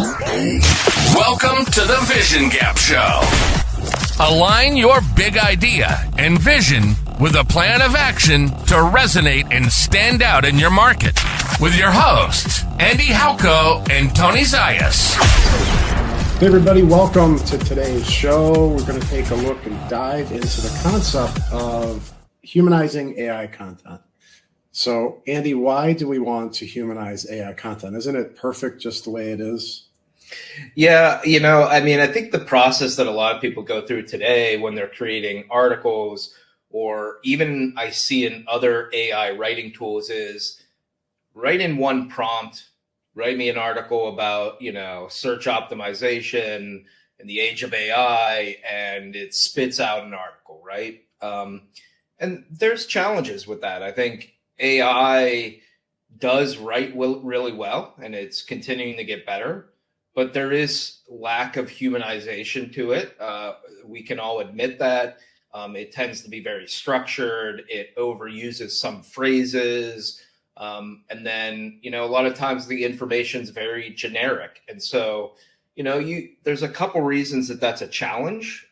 Welcome to the Vision Gap Show. Align your big idea and vision with a plan of action to resonate and stand out in your market. With your hosts, Andy Halko and Tony Zayas. Hey everybody, welcome to today's show. We're going to take a look and dive into the concept of humanizing AI content. So, Andy, why do we want to humanize AI content? Isn't it perfect just the way it is? Yeah, I think the process that a lot of people go through today when they're creating articles, or even I see in other AI writing tools, is write in one prompt, write me an article about, search optimization in the age of AI, and it spits out an article, right? And there's challenges with that. I think AI does write really well, and it's continuing to get better, but there is lack of humanization to it. We can all admit that. It tends to be very structured. It overuses some phrases. And then, a lot of times the information is very generic. And so, there's a couple reasons that that's a challenge.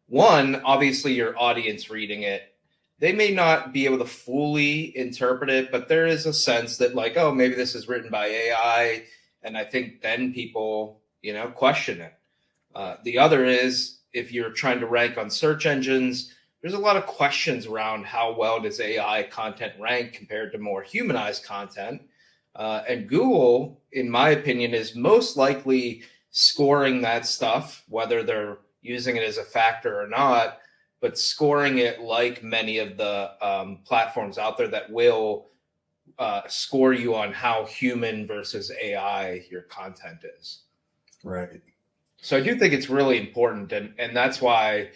One, obviously your audience reading it, they may not be able to fully interpret it, but there is a sense that maybe this is written by AI. And I think then people, question it. The other is, if you're trying to rank on search engines, there's a lot of questions around how well does AI content rank compared to more humanized content. And Google, in my opinion, is most likely scoring that stuff, whether they're using it as a factor or not, but scoring it like many of the platforms out there that will score you on how human versus AI your content is. Right. So I do think it's really important. And that's why,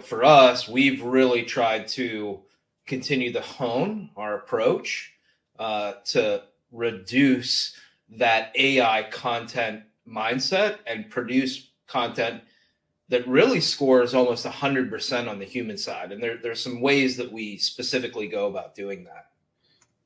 for us, we've really tried to continue to hone our approach to reduce that AI content mindset and produce content that really scores almost 100% on the human side. And there's some ways that we specifically go about doing that.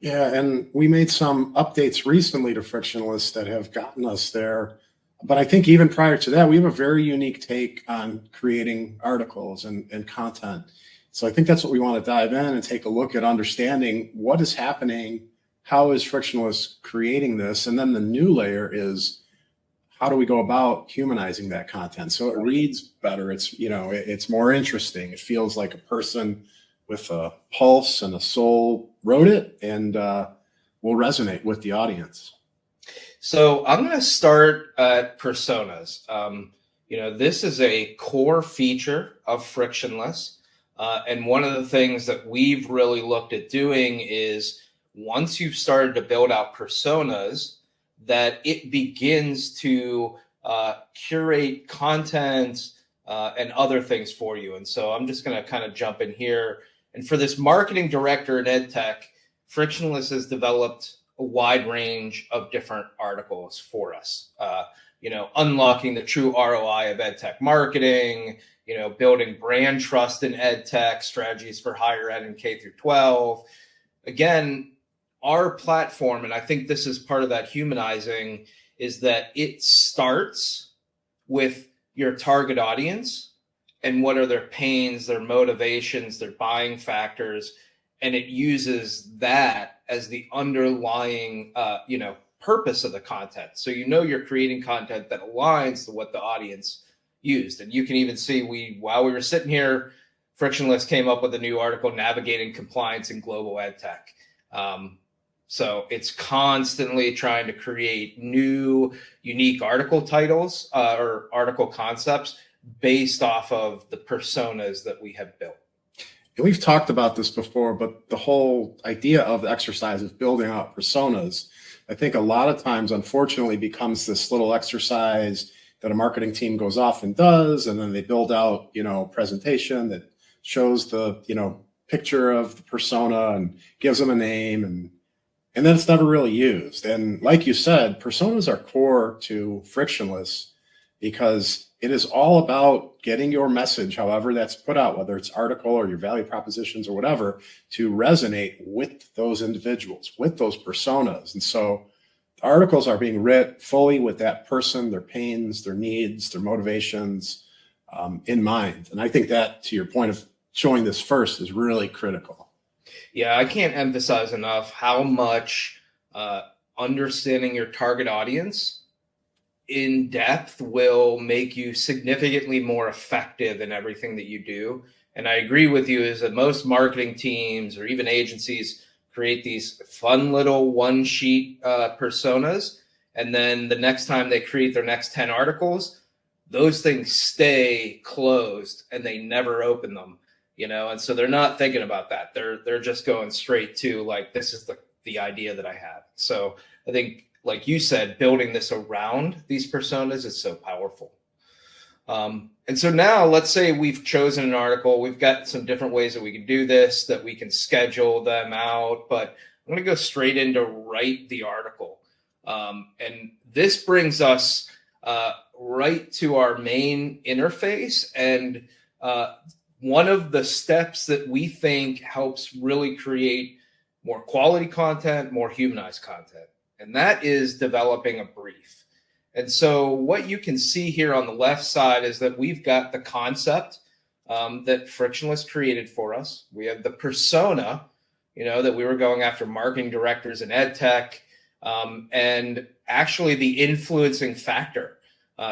Yeah, and we made some updates recently to Frictionless that have gotten us there. But I think even prior to that, we have a very unique take on creating articles and content. So I think that's what we want to dive in and take a look at, understanding what is happening, how is Frictionless creating this, and then the new layer is, how do we go about humanizing that content so it reads better? It's more interesting. It feels like a person with a pulse and a soul wrote it, and will resonate with the audience. So I'm going to start at personas. This is a core feature of Frictionless. And one of the things that we've really looked at doing is, once you've started to build out personas, that it begins to curate content and other things for you. And so I'm just going to kind of jump in here. And for this marketing director in EdTech, Frictionless has developed a wide range of different articles for us. Unlocking the true ROI of EdTech marketing, building brand trust in EdTech, strategies for higher ed and K through 12. Again, our platform, and I think this is part of that humanizing, is that it starts with your target audience and what are their pains, their motivations, their buying factors, and it uses that as the underlying, purpose of the content. So you're creating content that aligns to what the audience used. And you can even see, while we were sitting here, Frictionless came up with a new article, Navigating Compliance in Global EdTech. So it's constantly trying to create new, unique article titles or article concepts based off of the personas that we have built. And we've talked about this before, but the whole idea of the exercise of building out personas, I think a lot of times, unfortunately, becomes this little exercise that a marketing team goes off and does, and then they build out, presentation that shows the, picture of the persona and gives them a name, and then it's never really used. And like you said, personas are core to Frictionless because it is all about getting your message, however that's put out, whether it's article or your value propositions or whatever, to resonate with those individuals, with those personas. And so articles are being read fully with that person, their pains, their needs, their motivations in mind. And I think that, to your point of showing this first, is really critical. Yeah, I can't emphasize enough how much understanding your target audience in depth will make you significantly more effective in everything that you do. And I agree with you is that most marketing teams or even agencies create these fun little one sheet personas. And then the next time they create their next 10 articles, those things stay closed and they never open them, and so they're not thinking about that. They're just going straight to like, this is the idea that I have. So I think, like you said, building this around these personas is so powerful. And so now let's say we've chosen an article. We've got some different ways that we can do this, that we can schedule them out, but I'm going to go straight into write the article. And this brings us right to our main interface. And one of the steps that we think helps really create more quality content, more humanized content, and that is developing a brief. And so what you can see here on the left side is that we've got the concept that Frictionless created for us. We have the persona, that we were going after marketing directors in ed tech, and actually the influencing factor.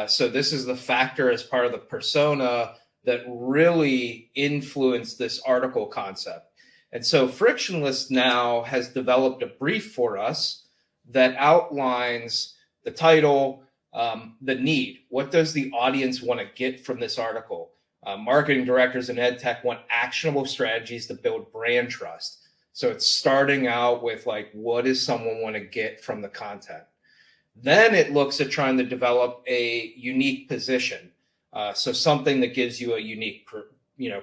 So this is the factor as part of the persona that really influenced this article concept. And so Frictionless now has developed a brief for us that outlines the title, the need. What does the audience want to get from this article? Marketing directors in ed tech want actionable strategies to build brand trust. So it's starting out with like, what does someone want to get from the content? Then it looks at trying to develop a unique position. So something that gives you a unique,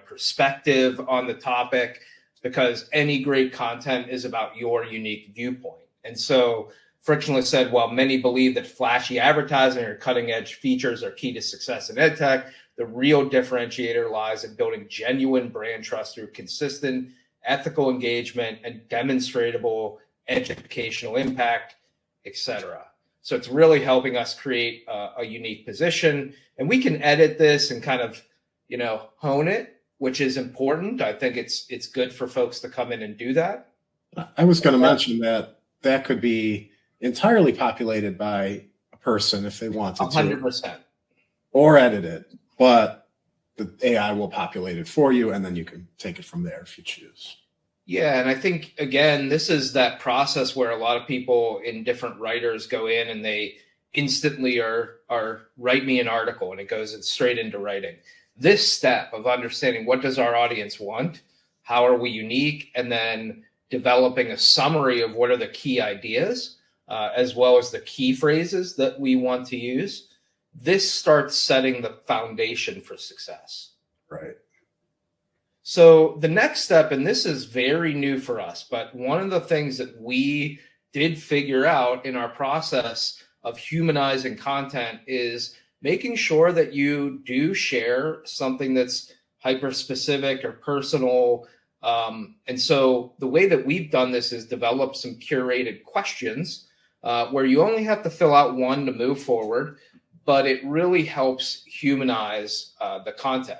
perspective on the topic, because any great content is about your unique viewpoint. And so Frictionless said, while many believe that flashy advertising or cutting edge features are key to success in ed tech, the real differentiator lies in building genuine brand trust through consistent ethical engagement and demonstrable educational impact, etc. So it's really helping us create a unique position, and we can edit this and kind of, hone it, which is important. I think it's good for folks to come in and do that. I was going to mention that could be entirely populated by a person if they wanted 100%. to, or edit it, but the AI will populate it for you, and then you can take it from there if you choose. Yeah, and I think, again, this is that process where a lot of people in different writers go in and they instantly are write me an article, and it goes straight into writing. This step of understanding what does our audience want, how are we unique, and then developing a summary of what are the key ideas, as well as the key phrases that we want to use. This starts setting the foundation for success. Right. So the next step, and this is very new for us, but one of the things that we did figure out in our process of humanizing content is making sure that you do share something that's hyper specific or personal. And so the way that we've done this is develop some curated questions where you only have to fill out one to move forward, but it really helps humanize the content.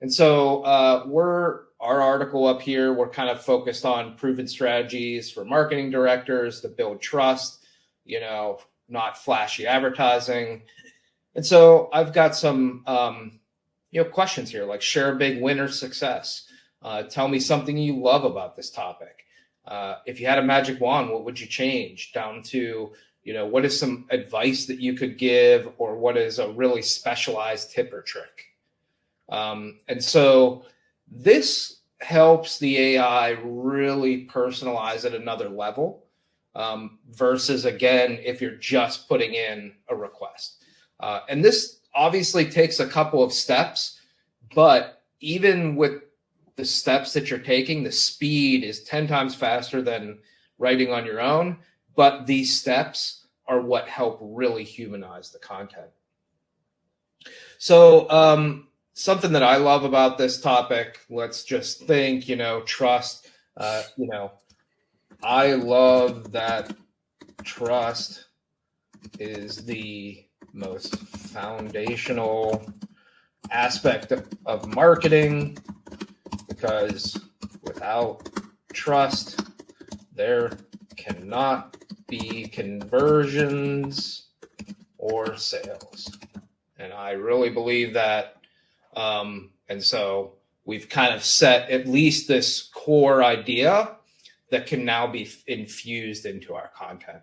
And so our article up here, we're kind of focused on proven strategies for marketing directors to build trust, not flashy advertising. And so I've got some, questions here, like share a big win or success. Tell me something you love about this topic. If you had a magic wand, what would you change? Down to, what is some advice that you could give, or what is a really specialized tip or trick? And so this helps the AI really personalize at another level, versus, again, if you're just putting in a request. And this obviously takes a couple of steps, but even with the steps that you're taking, the speed is 10 times faster than writing on your own. But these steps are what help really humanize the content. So, something that I love about this topic, let's just think, trust, I love that trust is the most foundational aspect of marketing, because without trust, there cannot be conversions or sales. And I really believe that. And so we've kind of set at least this core idea that can now be infused into our content.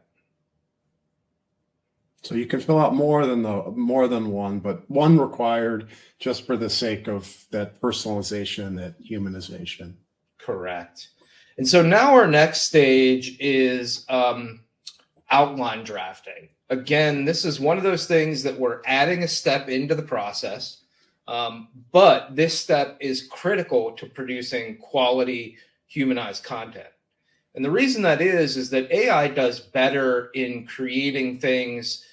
So you can fill out more than one, but one required just for the sake of that personalization, that humanization. Correct. And so now our next stage is outline drafting. Again, this is one of those things that we're adding a step into the process, but this step is critical to producing quality humanized content. And the reason that is that AI does better in creating things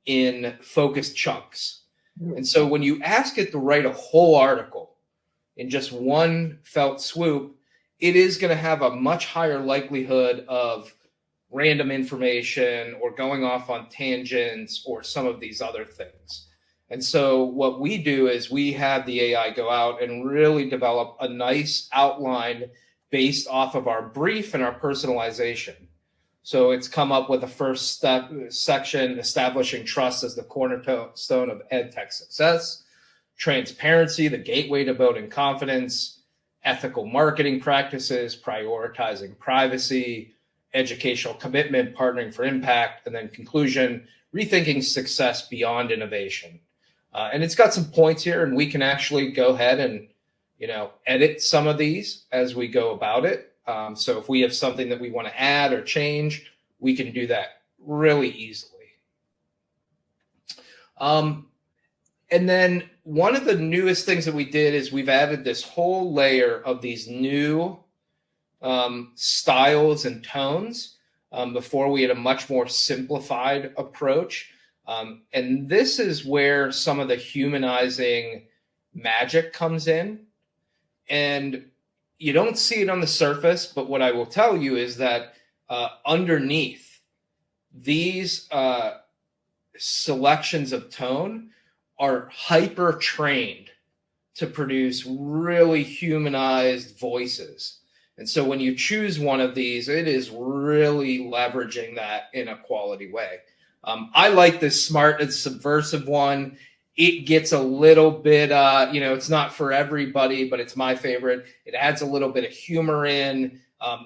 in focused chunks. And so when you ask it to write a whole article in just one felt swoop, it is going to have a much higher likelihood of random information or going off on tangents or some of these other things. And so what we do is we have the AI go out and really develop a nice outline based off of our brief and our personalization. So it's come up with a first step section, establishing trust as the cornerstone of EdTech success, transparency, the gateway to building confidence, ethical marketing practices, prioritizing privacy, educational commitment, partnering for impact, and then conclusion, rethinking success beyond innovation. And it's got some points here, and we can actually go ahead and, edit some of these as we go about it. So if we have something that we want to add or change, we can do that really easily. And then one of the newest things that we did is we've added this whole layer of these new styles and tones. Before we had a much more simplified approach. And this is where some of the humanizing magic comes in. And you don't see it on the surface, but what I will tell you is that underneath these selections of tone are hyper trained to produce really humanized voices. And so when you choose one of these, it is really leveraging that in a quality way. I like this smart and subversive one. It gets a little bit, it's not for everybody, but it's my favorite. It adds a little bit of humor in.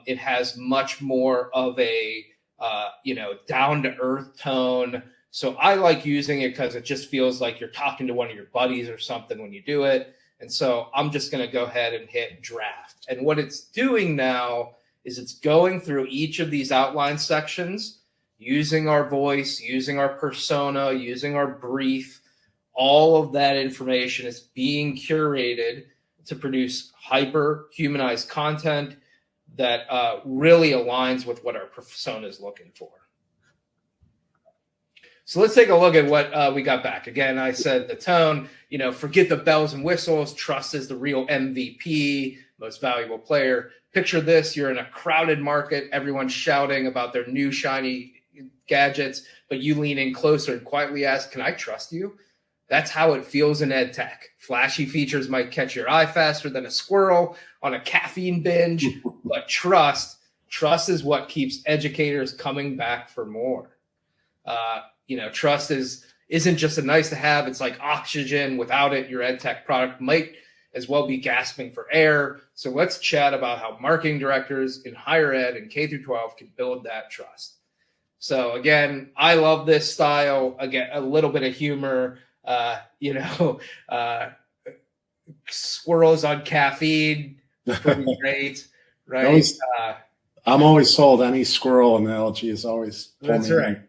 It has much more of a, down-to-earth tone. So I like using it because it just feels like you're talking to one of your buddies or something when you do it. And so I'm just going to go ahead and hit draft. And what it's doing now is it's going through each of these outline sections, using our voice, using our persona, using our brief. All of that information is being curated to produce hyper humanized content that really aligns with what our persona is looking for. So let's take a look at what we got back. Again, I said the tone, forget the bells and whistles. Trust is the real MVP, most valuable player. Picture this. You're in a crowded market. Everyone's shouting about their new shiny gadgets, but you lean in closer and quietly ask, can I trust you? That's how it feels in ed tech. Flashy features might catch your eye faster than a squirrel on a caffeine binge, but trust is what keeps educators coming back for more. Trust isn't just a nice to have. It's like oxygen. Without it, your ed tech product might as well be gasping for air. So let's chat about how marketing directors in higher ed and K through 12 can build that trust. So again, I love this style. Again, a little bit of humor, squirrels on caffeine, pretty great, right? I'm always sold. Any squirrel analogy is always. That's right.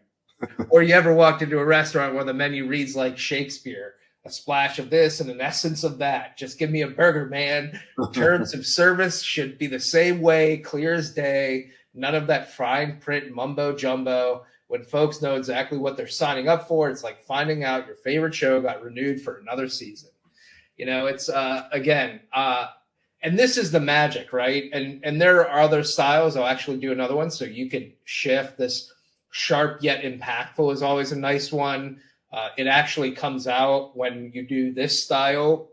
Or you ever walked into a restaurant where the menu reads like Shakespeare, a splash of this and an essence of that. Just give me a burger, man. Terms of service should be the same way, clear as day. None of that fine print mumbo jumbo. When folks know exactly what they're signing up for, it's like finding out your favorite show got renewed for another season. It's and this is the magic, right? And there are other styles. I'll actually do another one. So you could shift this sharp yet impactful is always a nice one. It actually comes out when you do this style,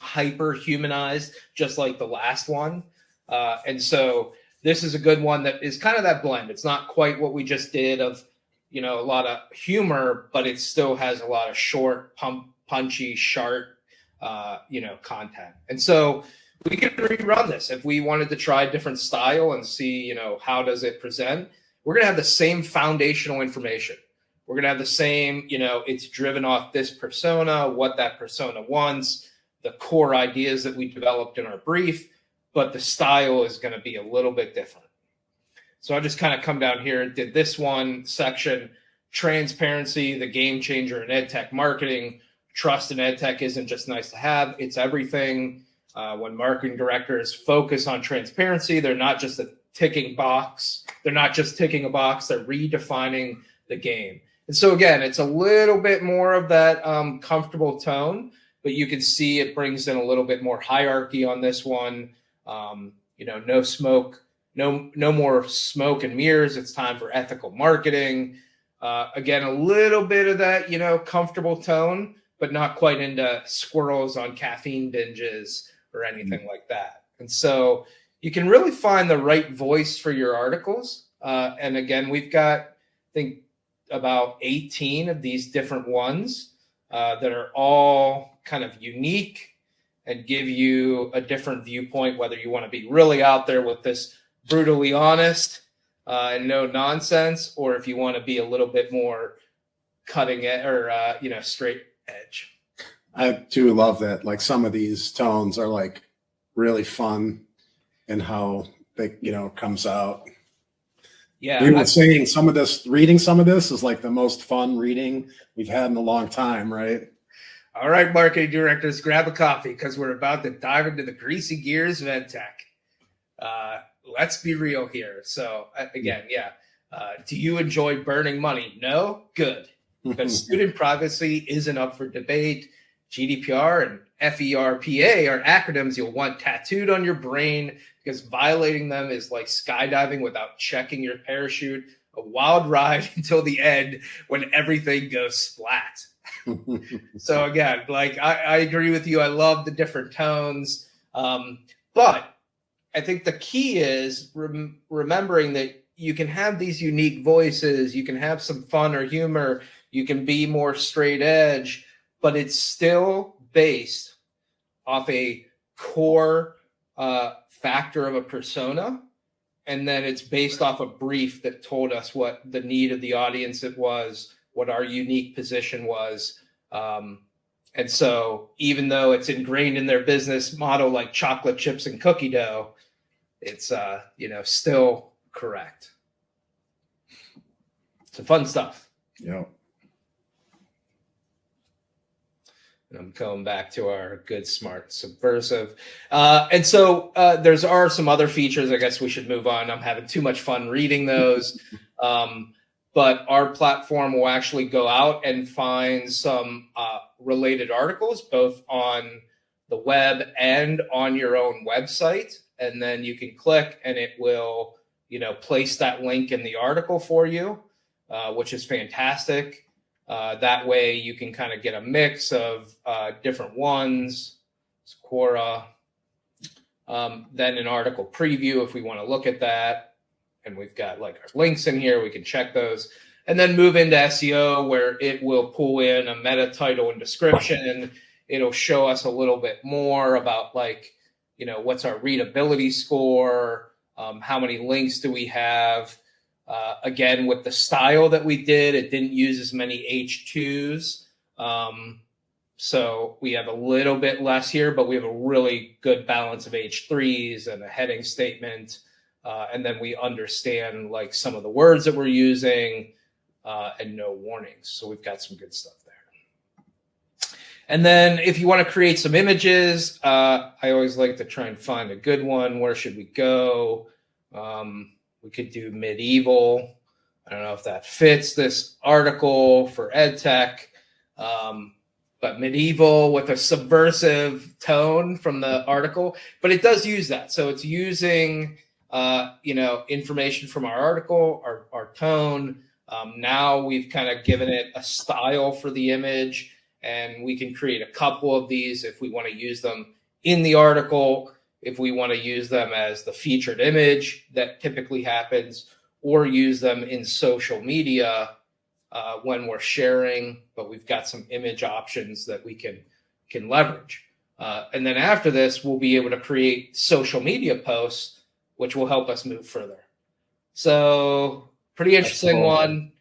hyper humanized, just like the last one. And so this is a good one that is kind of that blend. It's not quite what we just did of, a lot of humor, but it still has a lot of short, punchy, sharp, content. And so we could rerun this if we wanted to try a different style and see, how does it present. We're going to have the same foundational information. We're going to have the same, it's driven off this persona, what that persona wants, the core ideas that we developed in our brief, but the style is going to be a little bit different. So I just kind of come down here and did this one section, transparency, the game changer in EdTech marketing. Trust in EdTech isn't just nice to have, it's everything. When marketing directors focus on transparency, they're not just a ticking box. They're not just ticking a box, they're redefining the game. And so again, it's a little bit more of that comfortable tone, but you can see it brings in a little bit more hierarchy on this one. No smoke, no more smoke and mirrors. It's time for ethical marketing. Again, a little bit of that, comfortable tone, but not quite into squirrels on caffeine binges or anything like that. And so you can really find the right voice for your articles. And again, we've got, I think, about 18 of these different ones that are all kind of unique and give you a different viewpoint, whether you want to be really out there with this brutally honest and no nonsense, or if you want to be a little bit more cutting edge or, straight edge. I do love that. Like some of these tones are like really fun and how they, comes out. Yeah. We were saying reading some of this is like the most fun reading we've had in a long time, right? All right, marketing directors, grab a coffee because we're about to dive into the greasy gears of EdTech. Let's be real here. So again, do you enjoy burning money? No? Good. Because student privacy isn't up for debate. GDPR and FERPA are acronyms you'll want tattooed on your brain because violating them is like skydiving without checking your parachute, a wild ride until the end when everything goes splat. So again, like I agree with you. I love the different tones. But I think the key is remembering that you can have these unique voices. You can have some fun or humor. You can be more straight edge, but it's still based off a core factor of a persona. And then it's based off a brief that told us what the need of the audience it was, what our unique position was. And so even though it's ingrained in their business model, like chocolate chips and cookie dough, it's, still correct. It's fun stuff. Yeah. And I'm going back to our good, smart, subversive. And so there's some other features. I guess we should move on. I'm having too much fun reading those. But our platform will actually go out and find some related articles, both on the web and on your own website. And then you can click and it will, place that link in the article for you, which is fantastic. That way you can kind of get a mix of different ones. Quora. Then an article preview if we want to look at that. And we've got like our links in here. We can check those. And then move into SEO where it will pull in a meta title and description. It'll show us a little bit more about what's our readability score? How many links do we have? Again, with the style that we did, it didn't use as many H2s. So we have a little bit less here, but we have a really good balance of H3s and a heading statement. And then we understand some of the words that we're using and no warnings. So we've got some good stuff there. And then if you want to create some images, I always like to try and find a good one. Where should we go? We could do medieval. I don't know if that fits this article for EdTech, but medieval with a subversive tone from the article. But it does use that. So it's using, information from our article, our tone, Now we've kind of given it a style for the image, and we can create a couple of these if we want to use them in the article, if we want to use them as the featured image that typically happens, or use them in social media when we're sharing, but we've got some image options that we can leverage. And then after this, we'll be able to create social media posts, which will help us move further. So pretty interesting one.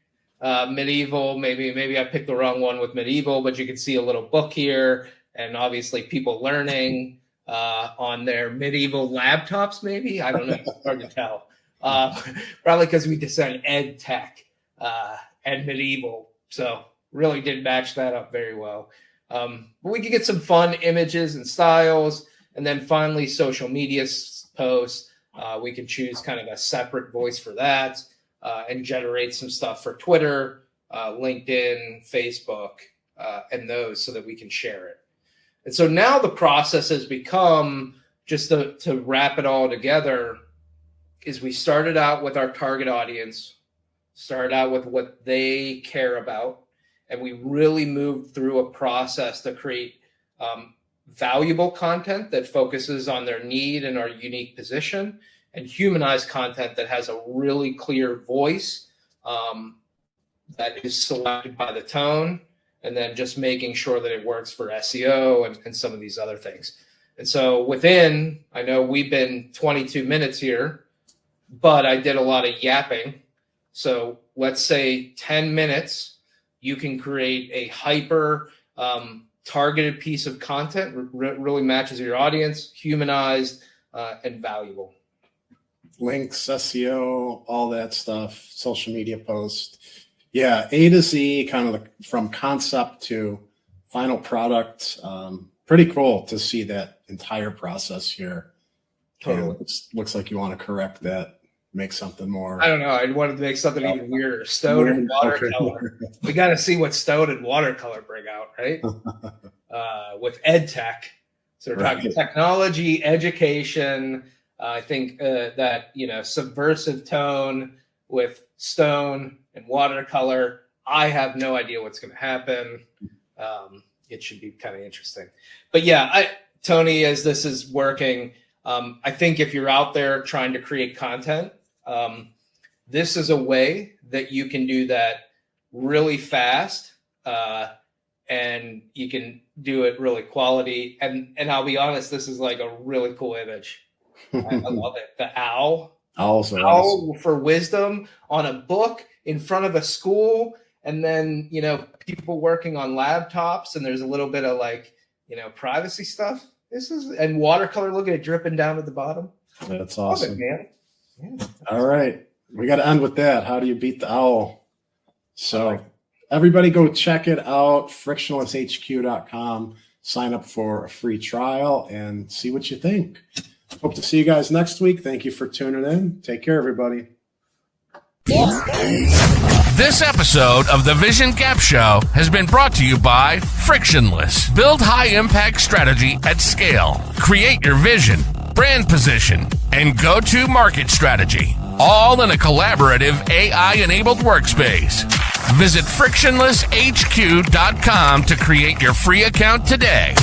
Medieval, maybe I picked the wrong one with medieval, but you can see a little book here, and obviously people learning on their medieval laptops, maybe. I don't know. It's hard to tell. Probably because we decided ed tech and medieval. So really did match that up very well. But we can get some fun images and styles. And then finally, social media posts. We can choose kind of a separate voice for that and generate some stuff for Twitter, LinkedIn, Facebook, and those so that we can share it. And so now the process has become, just to wrap it all together, is we started out with our target audience, started out with what they care about, and we really moved through a process to create valuable content that focuses on their need and our unique position, and humanized content that has a really clear voice that is selected by the tone, and then just making sure that it works for SEO and some of these other things. And so I know we've been 22 minutes here, but I did a lot of yapping. So let's say 10 minutes, you can create a hyper targeted piece of content, really matches your audience, humanized and valuable. Links, SEO, all that stuff, social media posts. Yeah, A to Z, kind of from concept to final product. Pretty cool to see that entire process here. Totally. Looks like you want to correct that, make something more. I don't know. I wanted to make something even weirder. Stone and watercolor. We got to see what stone and watercolor bring out, right? With ed tech. So we're talking technology, education. I think that, subversive tone with stone and watercolor. I have no idea what's going to happen. It should be kind of interesting. But yeah, Tony, as this is working, I think if you're out there trying to create content, this is a way that you can do that really fast, and you can do it really quality. And I'll be honest, this is like a really cool image. I love it. The owl. Owl for wisdom on a book in front of a school, and then people working on laptops, and there's a little bit of privacy stuff. And watercolor. Look at it dripping down at the bottom. That's awesome, love it, man. Yeah. All right, we got to end with that. How do you beat the owl? So everybody go check it out. Frictionlesshq.com. Sign up for a free trial and see what you think. Hope to see you guys next week. Thank you for tuning in. Take care, everybody. This episode of the Vision Gap Show has been brought to you by Frictionless. Build high-impact strategy at scale. Create your vision, brand position, and go-to-market strategy, all in a collaborative AI-enabled workspace. Visit frictionlesshq.com to create your free account today.